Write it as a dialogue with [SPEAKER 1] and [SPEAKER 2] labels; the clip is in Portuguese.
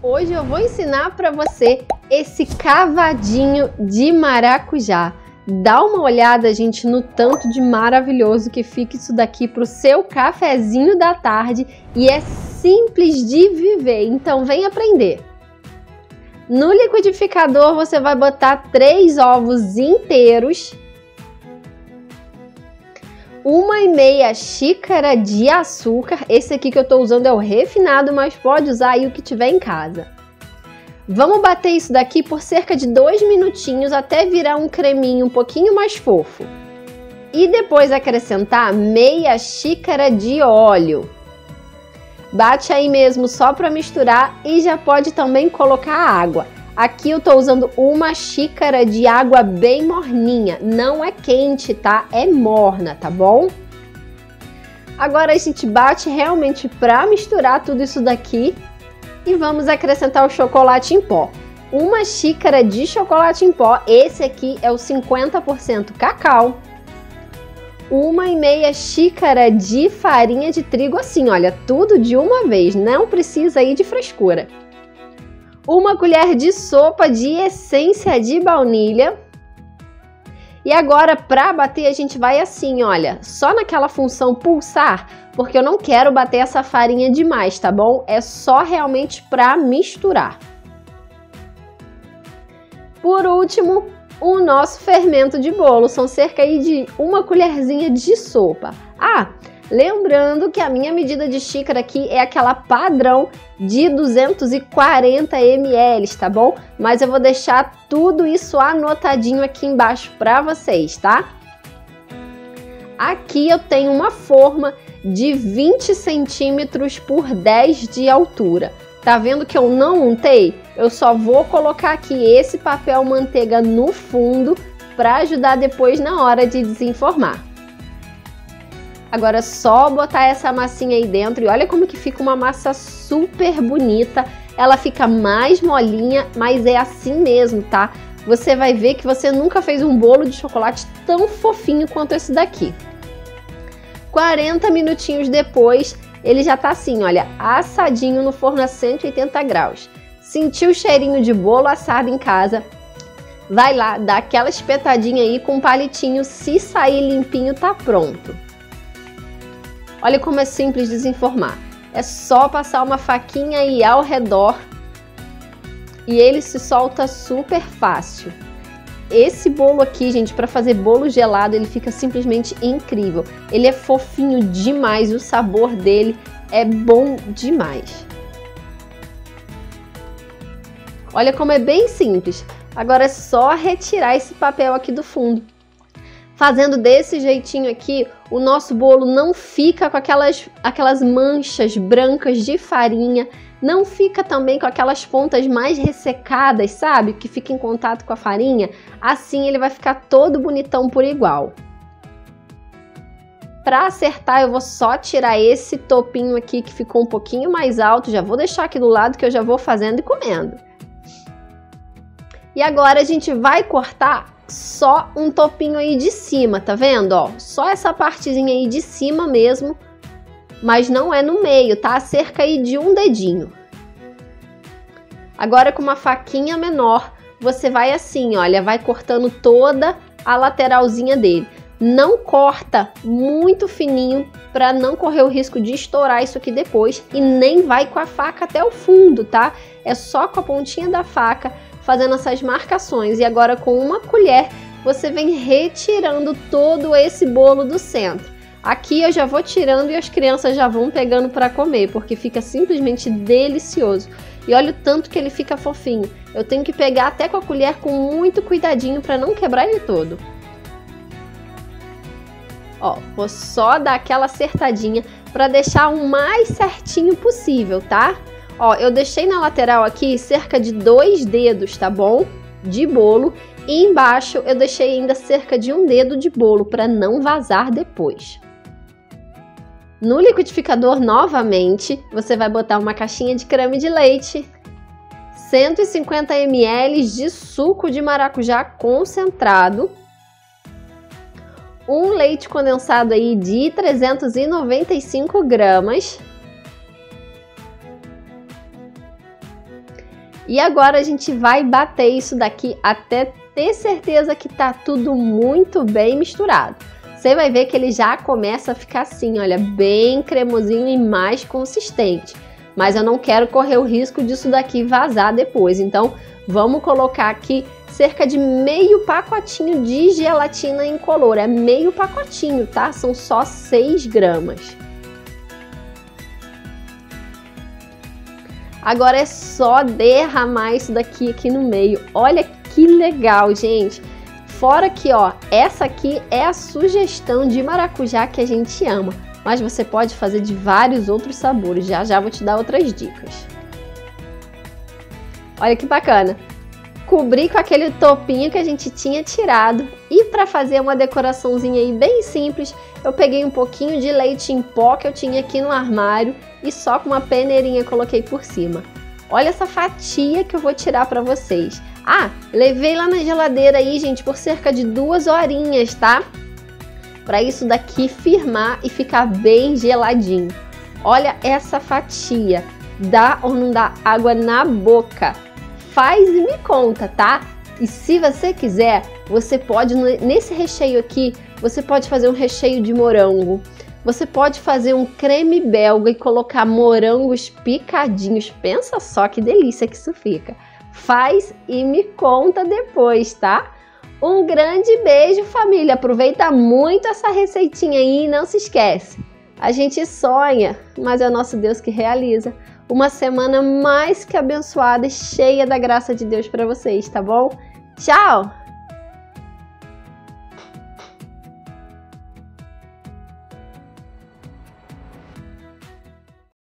[SPEAKER 1] Hoje eu vou ensinar para você esse cavadinho de maracujá. Dá uma olhada, gente, no tanto de maravilhoso que fica isso daqui para o seu cafezinho da tarde e é simples de viver, então vem aprender. No liquidificador você vai botar 3 ovos inteiros, 1,5 xícara de açúcar, esse aqui que eu estou usando é o refinado, mas pode usar aí o que tiver em casa. Vamos bater isso daqui por cerca de 2 minutinhos até virar um creminho um pouquinho mais fofo. E depois acrescentar meia xícara de óleo. Bate aí mesmo só para misturar e já pode também colocar água. Aqui eu estou usando 1 xícara de água bem morninha, não é quente, tá? É morna, tá bom? Agora a gente bate realmente para misturar tudo isso daqui e vamos acrescentar o chocolate em pó. 1 xícara de chocolate em pó, esse aqui é o 50% cacau. 1,5 xícara de farinha de trigo, assim, olha, tudo de uma vez, não precisa ir de frescura. 1 colher de sopa de essência de baunilha. E agora, para bater, a gente vai assim, olha, só naquela função pulsar, porque eu não quero bater essa farinha demais, tá bom? É só realmente para misturar. Por último, o nosso fermento de bolo, são cerca aí de 1 colherzinha de sopa. Lembrando que a minha medida de xícara aqui é aquela padrão de 240 ml, tá bom? Mas eu vou deixar tudo isso anotadinho aqui embaixo para vocês, tá? Aqui eu tenho uma forma de 20 centímetros por 10 de altura. Tá vendo que eu não untei? Eu só vou colocar aqui esse papel manteiga no fundo para ajudar depois na hora de desenformar. Agora é só botar essa massinha aí dentro e olha como que fica uma massa super bonita. Ela fica mais molinha, mas é assim mesmo, tá? Você vai ver que você nunca fez um bolo de chocolate tão fofinho quanto esse daqui. 40 minutinhos depois, ele já tá assim, olha, assadinho no forno a 180 graus. Sentiu o cheirinho de bolo assado em casa? Vai lá, dá aquela espetadinha aí com um palitinho, se sair limpinho tá pronto. Olha como é simples desenformar. É só passar uma faquinha aí ao redor e ele se solta super fácil. Esse bolo aqui, gente, para fazer bolo gelado, ele fica simplesmente incrível. Ele é fofinho demais, o sabor dele é bom demais. Olha como é bem simples. Agora é só retirar esse papel aqui do fundo. Fazendo desse jeitinho aqui, o nosso bolo não fica com aquelas manchas brancas de farinha, não fica também com aquelas pontas mais ressecadas, sabe? Que fica em contato com a farinha. Assim ele vai ficar todo bonitão por igual. Para acertar, eu vou só tirar esse topinho aqui que ficou um pouquinho mais alto, já vou deixar aqui do lado que eu já vou fazendo e comendo. E agora a gente vai cortar só um topinho aí de cima, tá vendo? Ó, só essa partezinha aí de cima mesmo, mas não é no meio, tá? Cerca aí de um dedinho. Agora com uma faquinha menor, você vai assim, olha, vai cortando toda a lateralzinha dele. Não corta muito fininho para não correr o risco de estourar isso aqui depois e nem vai com a faca até o fundo, tá? É só com a pontinha da faca fazendo essas marcações e agora com uma colher você vem retirando todo esse bolo do centro. Aqui eu já vou tirando e as crianças já vão pegando para comer, porque fica simplesmente delicioso. E olha o tanto que ele fica fofinho. Eu tenho que pegar até com a colher com muito cuidadinho para não quebrar ele todo. Ó, vou só dar aquela acertadinha para deixar o mais certinho possível, tá? Ó, eu deixei na lateral aqui cerca de 2 dedos, tá bom? De bolo. E embaixo eu deixei ainda cerca de 1 dedo de bolo para não vazar depois. No liquidificador, novamente, você vai botar uma caixinha de creme de leite, 150 ml de suco de maracujá concentrado, um leite condensado aí de 395 gramas, E agora a gente vai bater isso daqui até ter certeza que tá tudo muito bem misturado. Você vai ver que ele já começa a ficar assim, olha, bem cremosinho e mais consistente. Mas eu não quero correr o risco disso daqui vazar depois, então vamos colocar aqui cerca de meio pacotinho de gelatina incolor. É meio pacotinho, tá? São só 6 gramas. Agora é só derramar isso daqui aqui no meio. Olha que legal, gente. Fora que, ó, essa aqui é a sugestão de maracujá que a gente ama. Mas você pode fazer de vários outros sabores. Já já vou te dar outras dicas. Olha que bacana. Cobri com aquele topinho que a gente tinha tirado. E para fazer uma decoraçãozinha aí bem simples, eu peguei um pouquinho de leite em pó que eu tinha aqui no armário e só com uma peneirinha coloquei por cima. Olha essa fatia que eu vou tirar para vocês. Ah, levei lá na geladeira aí, gente, por cerca de 2 horinhas, tá? Para isso daqui firmar e ficar bem geladinho. Olha essa fatia. Dá ou não dá água na boca? Faz e me conta, tá? E se você quiser, você pode, nesse recheio aqui, você pode fazer um recheio de morango. Você pode fazer um creme belga e colocar morangos picadinhos. Pensa só que delícia que isso fica. Faz e me conta depois, tá? Um grande beijo, família. Aproveita muito essa receitinha aí e não se esquece. A gente sonha, mas é o nosso Deus que realiza. Uma semana mais que abençoada e cheia da graça de Deus para vocês, tá bom? Tchau!